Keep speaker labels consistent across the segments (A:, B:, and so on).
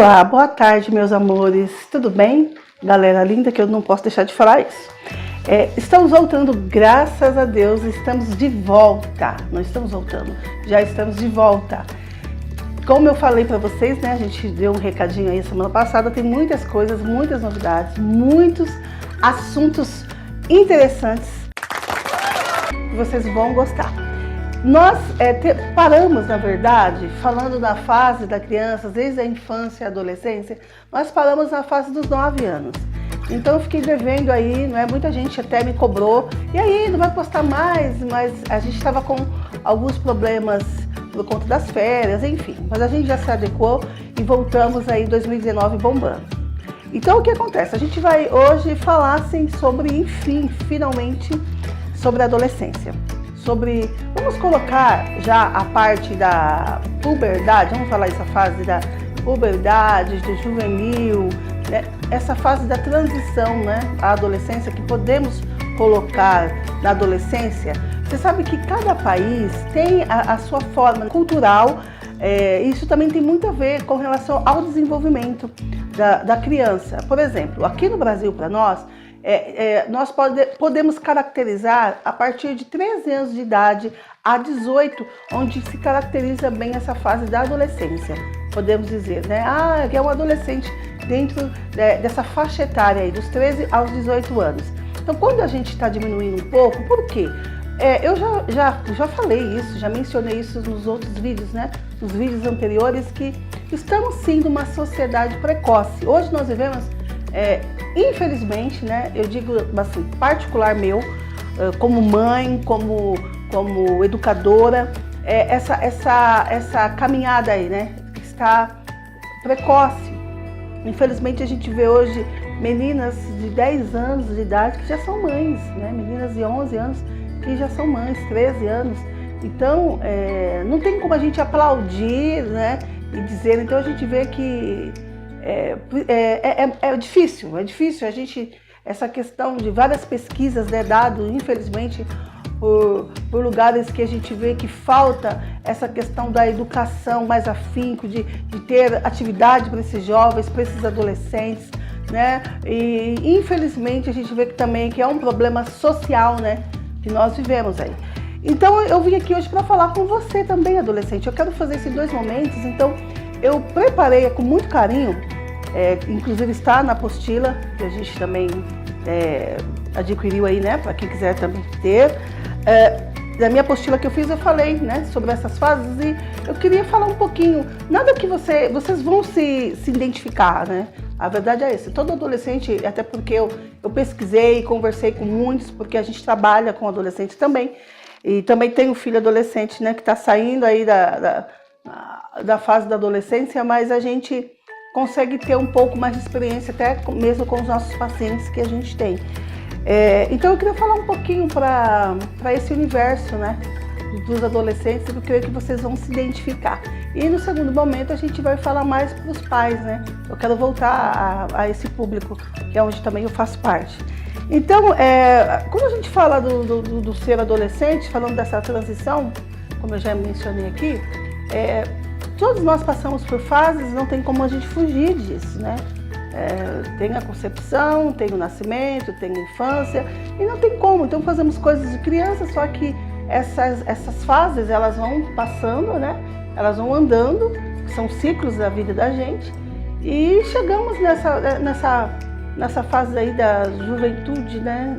A: Olá, boa tarde, meus amores. Tudo bem? Galera linda, que eu não posso deixar de falar isso. Estamos voltando, graças a Deus, estamos de volta. Não estamos voltando, já estamos de volta. Como eu falei para vocês, né? A gente deu um recadinho aí semana passada. Tem muitas coisas, muitas novidades, muitos assuntos interessantes que vocês vão gostar. Nós paramos, na verdade, falando da fase da criança, desde a infância e a adolescência, nós paramos na fase dos 9 anos. Então eu fiquei devendo aí, não é? Muita gente até me cobrou, e aí, não vai postar mais? Mas a gente estava com alguns problemas por conta das férias, enfim. Mas a gente já se adequou e voltamos aí em 2019 bombando. Então o que acontece? A gente vai hoje falar, assim, sobre, enfim, finalmente, sobre a adolescência. Vamos colocar já a parte da puberdade, vamos falar essa fase da puberdade, do juvenil, né? Essa fase da transição, né? A adolescência, que podemos colocar na adolescência. Você sabe que cada país tem a sua forma cultural, isso também tem muito a ver com relação ao desenvolvimento da criança. Por exemplo, aqui no Brasil, para nós, nós podemos caracterizar a partir de 13 anos de idade a 18, onde se caracteriza bem essa fase da adolescência. Podemos dizer, né? Que é um adolescente dentro dessa faixa etária aí, dos 13 aos 18 anos. Então, quando a gente está diminuindo um pouco, por quê? Eu já falei isso, já mencionei isso nos outros vídeos, né? Nos vídeos anteriores, que estamos sim numa sociedade precoce. Hoje nós vivemos, infelizmente, né? Eu digo assim, particular meu, como mãe, como educadora, essa caminhada aí, né? Que está precoce. Infelizmente a gente vê hoje meninas de 10 anos de idade que já são mães, né? Meninas de 11 anos que já são mães, 13 anos. Então, não tem como a gente aplaudir, né? E dizer, então a gente vê que é difícil a gente, essa questão de várias pesquisas, né, dado, infelizmente, por lugares que a gente vê que falta essa questão da educação mais afinco, de ter atividade para esses jovens, para esses adolescentes, né? E infelizmente a gente vê que também que é um problema social, né, que nós vivemos aí. Então eu vim aqui hoje para falar com você também, adolescente. Eu quero fazer esses dois momentos, então eu preparei com muito carinho, inclusive está na apostila, que a gente também adquiriu aí, né, para quem quiser também ter. Da minha apostila que eu fiz, eu falei, né, sobre essas fases, e eu queria falar um pouquinho, nada que vocês vão se identificar, né? A verdade é essa, todo adolescente, até porque eu pesquisei, conversei com muitos, porque a gente trabalha com adolescentes também, e também tenho um filho adolescente, né, que está saindo aí da fase da adolescência, mas a gente consegue ter um pouco mais de experiência, até mesmo com os nossos pacientes que a gente tem. Então eu queria falar um pouquinho para esse universo, né, dos adolescentes, eu creio que vocês vão se identificar. E no segundo momento a gente vai falar mais para os pais, né? Eu quero voltar a esse público, que é onde também eu faço parte. Então, quando a gente fala do ser adolescente, falando dessa transição, como eu já mencionei aqui, todos nós passamos por fases, não tem como a gente fugir disso, né? Tem a concepção, tem o nascimento, tem a infância, e não tem como. Então fazemos coisas de criança, só que essas fases, elas vão passando, né? Elas vão andando, são ciclos da vida da gente, e chegamos nessa fase aí da juventude, né?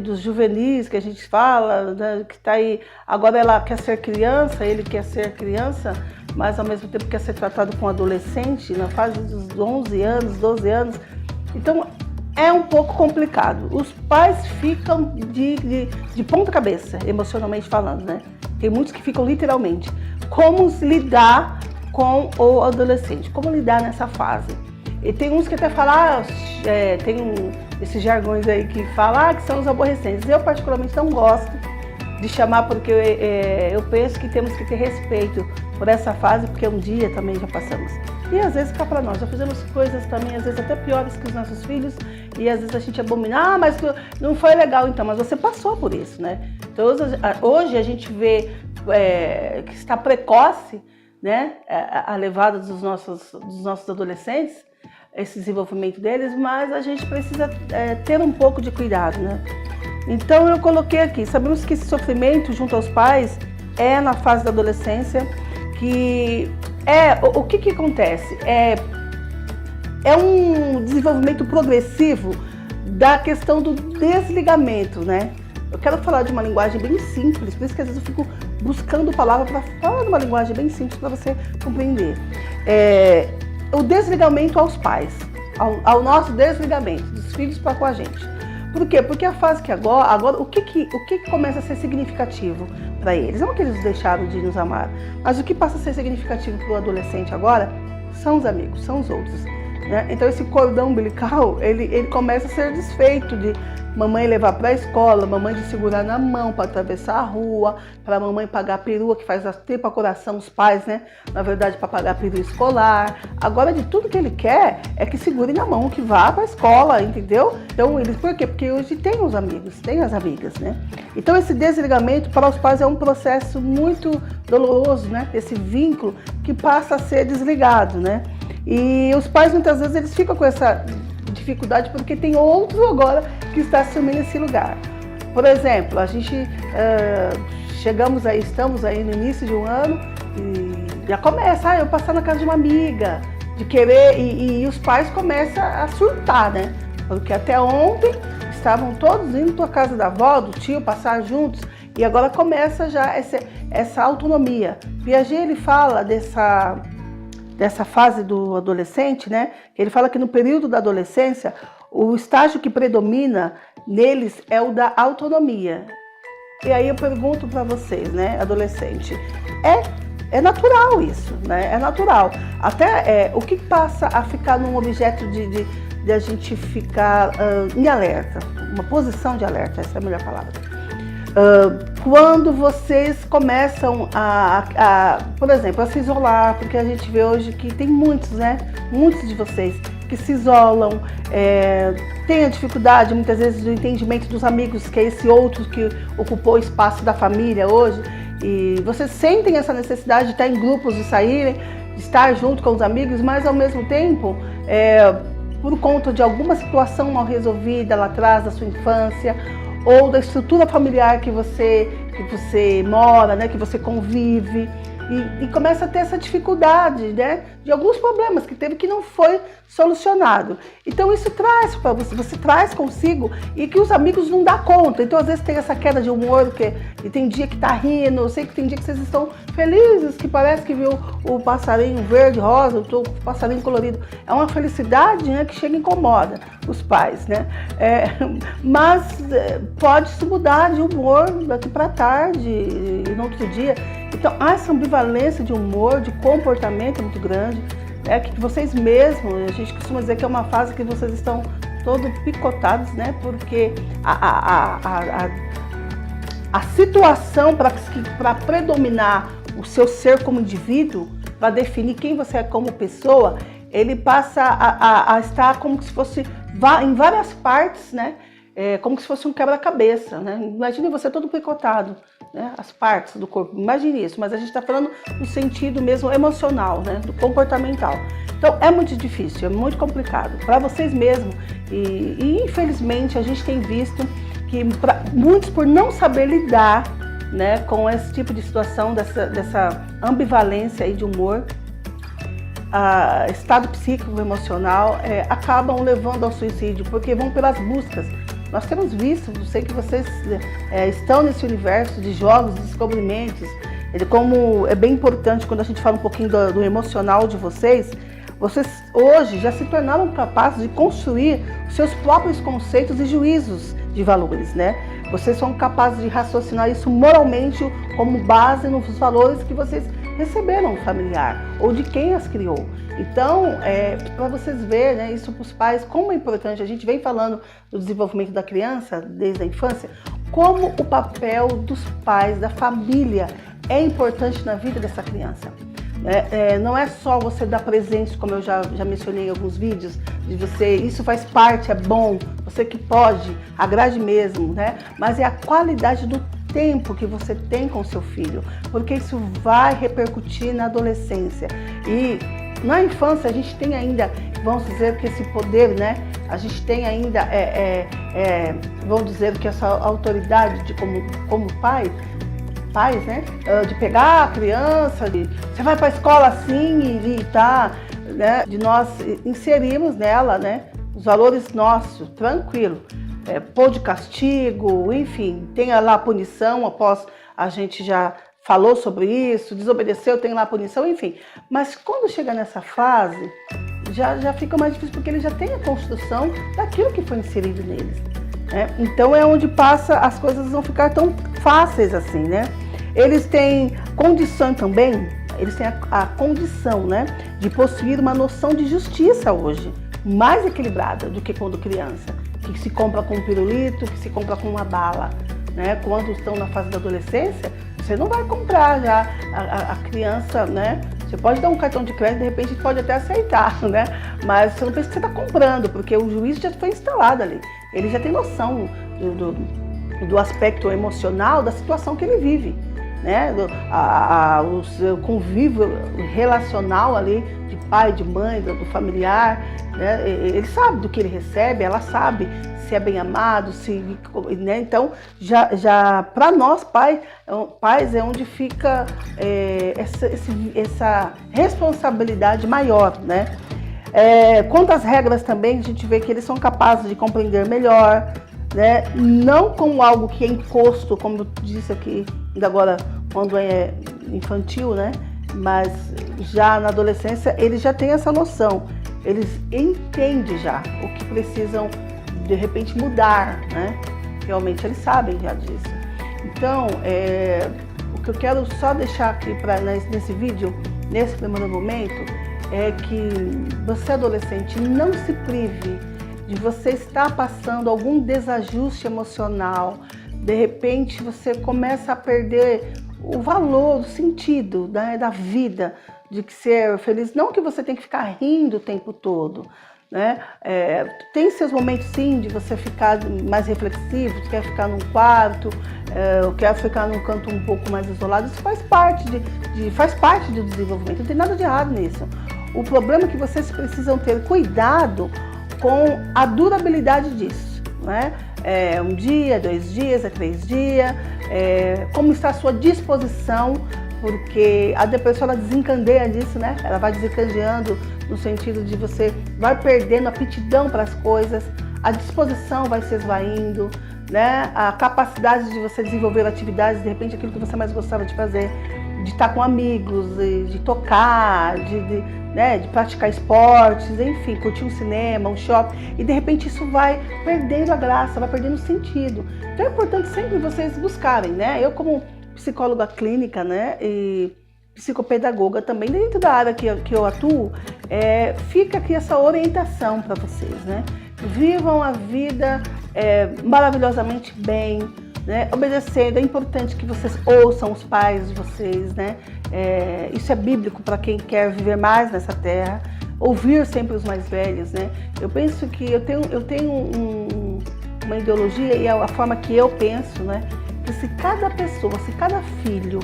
A: Dos juvenis que a gente fala, né? Que tá aí, agora ela quer ser criança, ele quer ser criança, mas ao mesmo tempo quer ser tratado como adolescente, na fase dos 11 anos, 12 anos. Então é um pouco complicado. Os pais ficam de ponta cabeça, emocionalmente falando, né? Tem muitos que ficam literalmente. Como se lidar com o adolescente? Como lidar nessa fase? E tem uns que até falam, esses jargões aí que falam que são os aborrecentes. Eu particularmente não gosto de chamar, porque eu penso que temos que ter respeito por essa fase, porque um dia também já passamos. E às vezes cá para nós, já fizemos coisas também, às vezes até piores que os nossos filhos, e às vezes a gente abomina, mas não foi legal então, mas você passou por isso, né? Então hoje a gente vê que está precoce, né, a levada dos nossos adolescentes, esse desenvolvimento deles, mas a gente precisa ter um pouco de cuidado, né? Então eu coloquei aqui, sabemos que esse sofrimento junto aos pais é na fase da adolescência, que o que acontece? É um desenvolvimento progressivo da questão do desligamento, né? Eu quero falar de uma linguagem bem simples, por isso que às vezes eu fico buscando palavras para falar de uma linguagem bem simples para você compreender. O desligamento aos pais, ao nosso desligamento dos filhos para com a gente. Por quê? Porque a fase que agora o que começa a ser significativo para eles? Não que eles deixaram de nos amar, mas o que passa a ser significativo para o adolescente agora são os amigos, são os outros. Né? Então esse cordão umbilical, ele começa a ser desfeito de mamãe levar para a escola, mamãe de segurar na mão para atravessar a rua, para a mamãe pagar a perua, que faz tempo a coração os pais, né? Na verdade, para pagar a perua escolar. Agora, de tudo que ele quer é que segure na mão, que vá para a escola, entendeu? Então, por quê? Porque hoje tem os amigos, tem as amigas, né? Então, esse desligamento para os pais é um processo muito doloroso, né? Esse vínculo que passa a ser desligado, né? E os pais, muitas vezes, eles ficam com essa dificuldade porque tem outro agora que está assumindo esse lugar. Por exemplo, a gente estamos aí no início de um ano e já começa, eu passar na casa de uma amiga, de querer, e os pais começam a surtar, né? Porque até ontem estavam todos indo para a casa da avó, do tio, passar juntos, e agora começa já essa autonomia. Piaget, ele fala dessa fase do adolescente, né? Ele fala que no período da adolescência, o estágio que predomina neles é o da autonomia. E aí eu pergunto para vocês, né, adolescente, é natural isso, né? É natural. Até o que passa a ficar num objeto de a gente ficar em alerta, uma posição de alerta, essa é a melhor palavra. Quando vocês começam por exemplo, a se isolar, porque a gente vê hoje que tem muitos, né? Muitos de vocês que se isolam, têm a dificuldade muitas vezes do entendimento dos amigos, que é esse outro que ocupou o espaço da família hoje, e vocês sentem essa necessidade de estar em grupos, de saírem, de estar junto com os amigos, mas ao mesmo tempo, por conta de alguma situação mal resolvida lá atrás da sua infância, ou da estrutura familiar que você mora, né, que você convive, e começa a ter essa dificuldade, né, de alguns problemas que teve que não foi solucionado. Então isso traz para você traz consigo, e que os amigos não dão conta. Então às vezes tem essa queda de humor, e tem dia que tá rindo, eu sei que tem dia que vocês estão felizes, que parece que viu o passarinho verde, rosa, o passarinho colorido. É uma felicidade, né, que chega e incomoda os pais, né? Mas pode se mudar de humor daqui para tarde e no outro dia. Então há essa ambivalência de humor, de comportamento muito grande, que vocês mesmos, a gente costuma dizer que é uma fase que vocês estão todos picotados, né? Porque a situação para predominar o seu ser como indivíduo, para definir quem você é como pessoa, ele passa a estar como se fosse em várias partes, né? Como se fosse um quebra-cabeça, né? Imagine você todo picotado, né? As partes do corpo, imagine isso, mas a gente está falando no sentido mesmo emocional, né? Do comportamental. Então é muito difícil, é muito complicado para vocês mesmos, e infelizmente a gente tem visto que muitos, por não saber lidar, né, com esse tipo de situação, dessa ambivalência aí de humor, estado psíquico, emocional, acabam levando ao suicídio, porque vão pelas buscas. Nós temos visto, eu sei que vocês estão nesse universo de jogos, de descobrimentos, como é bem importante quando a gente fala um pouquinho do emocional de vocês hoje já se tornaram capazes de construir os seus próprios conceitos e juízos de valores, né? Vocês são capazes de raciocinar isso moralmente como base nos valores que vocês receberam familiar ou de quem as criou. Então, para vocês verem, né, isso para os pais, como é importante, a gente vem falando do desenvolvimento da criança desde a infância, como o papel dos pais, da família, é importante na vida dessa criança. Não é só você dar presentes, como eu já mencionei em alguns vídeos, de você, isso faz parte, é bom, você que pode, agrade mesmo, né? Mas é a qualidade do tempo que você tem com seu filho, porque isso vai repercutir na adolescência. E na infância a gente tem ainda, vamos dizer que esse poder, né? A gente tem ainda, vamos dizer que essa autoridade de como pais, né? De pegar a criança, você vai para a escola assim e tá, né? De nós inserirmos nela, né? Os valores nossos, tranquilo. Pôr de castigo, enfim, tem lá a punição, após a gente já falou sobre isso, desobedeceu, tem lá a punição, enfim. Mas quando chega nessa fase, já fica mais difícil, porque ele já tem a construção daquilo que foi inserido neles, né? Então é onde passa, as coisas não ficar tão fáceis assim, né? Eles têm condição também, eles têm a condição, né, de possuir uma noção de justiça hoje, mais equilibrada do que quando criança, que se compra com um pirulito, que se compra com uma bala, né? Quando estão na fase da adolescência, você não vai comprar já a criança, né? Você pode dar um cartão de crédito, de repente pode até aceitar, né? Mas você não pensa que você está comprando, porque o juiz já foi instalado ali. Ele já tem noção do aspecto emocional da situação que ele vive, né? O seu convívio relacional ali, de pai, de mãe, do familiar, né? Ele sabe do que ele recebe, ela sabe se é bem amado, né? Então, já para nós pais é onde fica essa responsabilidade maior, né? Quanto às regras também, a gente vê que eles são capazes de compreender melhor, né? Não como algo que é imposto, como eu disse aqui, ainda agora quando é infantil, né? Mas já na adolescência eles já têm essa noção, eles entendem já o que precisam de repente mudar, né? Realmente eles sabem já disso. Então, o que eu quero só deixar aqui nesse vídeo, nesse primeiro momento, é que você adolescente não se prive de você estar passando algum desajuste emocional. De repente você começa a perder o valor, o sentido, né, da vida, de que ser feliz. Não que você tem que ficar rindo o tempo todo, né? Tem seus momentos sim de você ficar mais reflexivo, quer ficar num quarto, quer ficar num canto um pouco mais isolado. Isso faz parte faz parte do desenvolvimento, não tem nada de errado nisso. O problema é que vocês precisam ter cuidado com a durabilidade disso, né? Um dia, 2 dias, 3 dias, como está a sua disposição, porque a depressão ela desencandeia disso, né? Ela vai desencadeando no sentido de você vai perdendo a aptidão para as coisas, a disposição vai se esvaindo, né? A capacidade de você desenvolver atividades, de repente aquilo que você mais gostava de fazer, de estar com amigos, de tocar, de praticar esportes, enfim, curtir um cinema, um shopping, e de repente isso vai perdendo a graça, vai perdendo o sentido. Então é importante sempre vocês buscarem, né? Eu como psicóloga clínica, né, e psicopedagoga também, dentro da área que eu atuo, fica aqui essa orientação para vocês, né? Vivam a vida maravilhosamente bem, né? Obedecendo. É importante que vocês ouçam os pais de vocês, né? Isso é bíblico para quem quer viver mais nessa terra. Ouvir sempre os mais velhos, né? Eu penso que eu tenho uma ideologia e a forma que eu penso, né? Que se cada pessoa, se cada filho,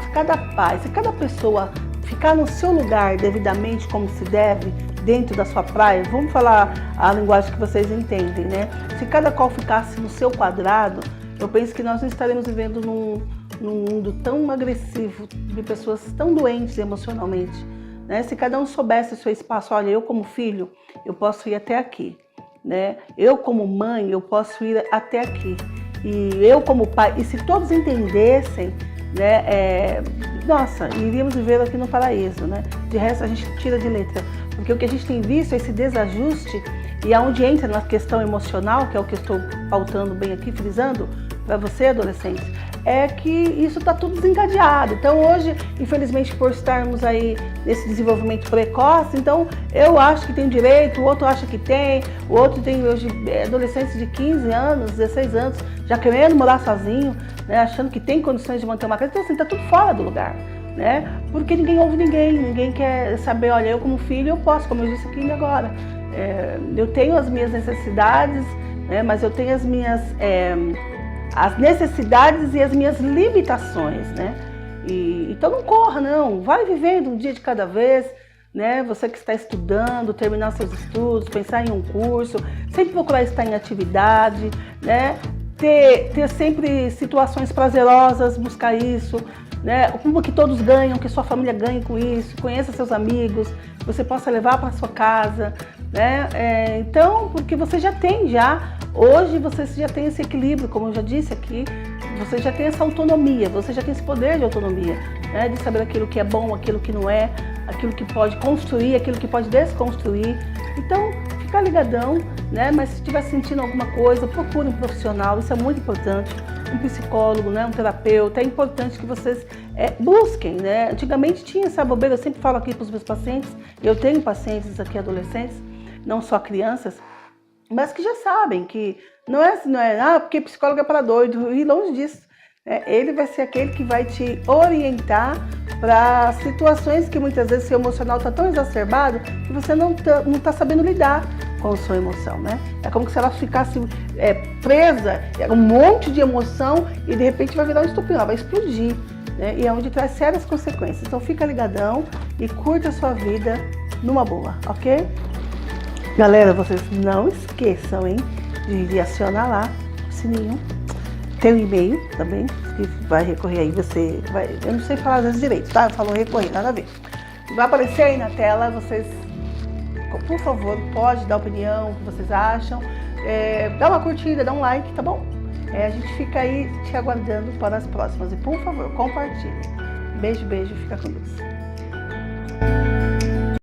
A: se cada pai, se cada pessoa ficar no seu lugar devidamente como se deve, dentro da sua praia, vamos falar a linguagem que vocês entendem, né? Se cada qual ficasse no seu quadrado, eu penso que nós não estaremos vivendo num mundo tão agressivo, de pessoas tão doentes emocionalmente, né? Se cada um soubesse o seu espaço, olha, eu como filho, eu posso ir até aqui, né? Eu como mãe, eu posso ir até aqui. E eu como pai, e se todos entendessem, né, nossa, iríamos viver aqui no paraíso, né? De resto a gente tira de letra, porque o que a gente tem visto é esse desajuste, e aonde entra na questão emocional, que é o que eu estou pautando bem aqui, frisando para você, adolescente, é que isso está tudo desencadeado. Então hoje, infelizmente, por estarmos aí nesse desenvolvimento precoce, então eu acho que tem direito, o outro acha que tem, o outro tem hoje adolescentes de 15 anos, 16 anos, já querendo morar sozinho, né, achando que tem condições de manter uma casa. Então assim, está tudo fora do lugar, né? Porque ninguém ouve ninguém quer saber, olha, eu como filho eu posso, como eu disse aqui ainda agora, eu tenho as minhas necessidades, né, mas eu tenho as minhas as necessidades e as minhas limitações, né? Então não corra, não. Vai vivendo um dia de cada vez, né? Você que está estudando, terminar seus estudos, pensar em um curso, sempre procurar estar em atividade, né? Ter sempre situações prazerosas, buscar isso, né? Como que todos ganham, que sua família ganhe com isso, conheça seus amigos, você possa levar para sua casa, né? Então, porque você já tem hoje você já tem esse equilíbrio, como eu já disse aqui, você já tem essa autonomia, você já tem esse poder de autonomia, né? De saber aquilo que é bom, aquilo que não é, aquilo que pode construir, aquilo que pode desconstruir. Então, fica ligadão, né? Mas se estiver sentindo alguma coisa, procure um profissional, isso é muito importante, um psicólogo, né? Um terapeuta. É importante que vocês busquem, né? Antigamente tinha essa bobeira, eu sempre falo aqui para os meus pacientes, eu tenho pacientes aqui adolescentes, não só crianças, mas que já sabem que não é porque psicólogo é para doido, e longe disso. Ele vai ser aquele que vai te orientar para situações que muitas vezes seu emocional está tão exacerbado que você não tá sabendo lidar com a sua emoção, né? É como se ela ficasse presa, um monte de emoção e de repente vai virar um estupim, ela vai explodir, né? E é onde traz sérias consequências. Então fica ligadão e curta a sua vida numa boa, ok? Galera, vocês não esqueçam, hein, de acionar lá o sininho. Tem um e-mail também, que vai recorrer aí, eu não sei falar às vezes direito, tá? Eu falo recorrer, nada a ver. Vai aparecer aí na tela, vocês, por favor, pode dar opinião, o que vocês acham. Dá uma curtida, dá um like, tá bom? A gente fica aí te aguardando para as próximas. E por favor, compartilhe. Beijo, beijo, fica com Deus.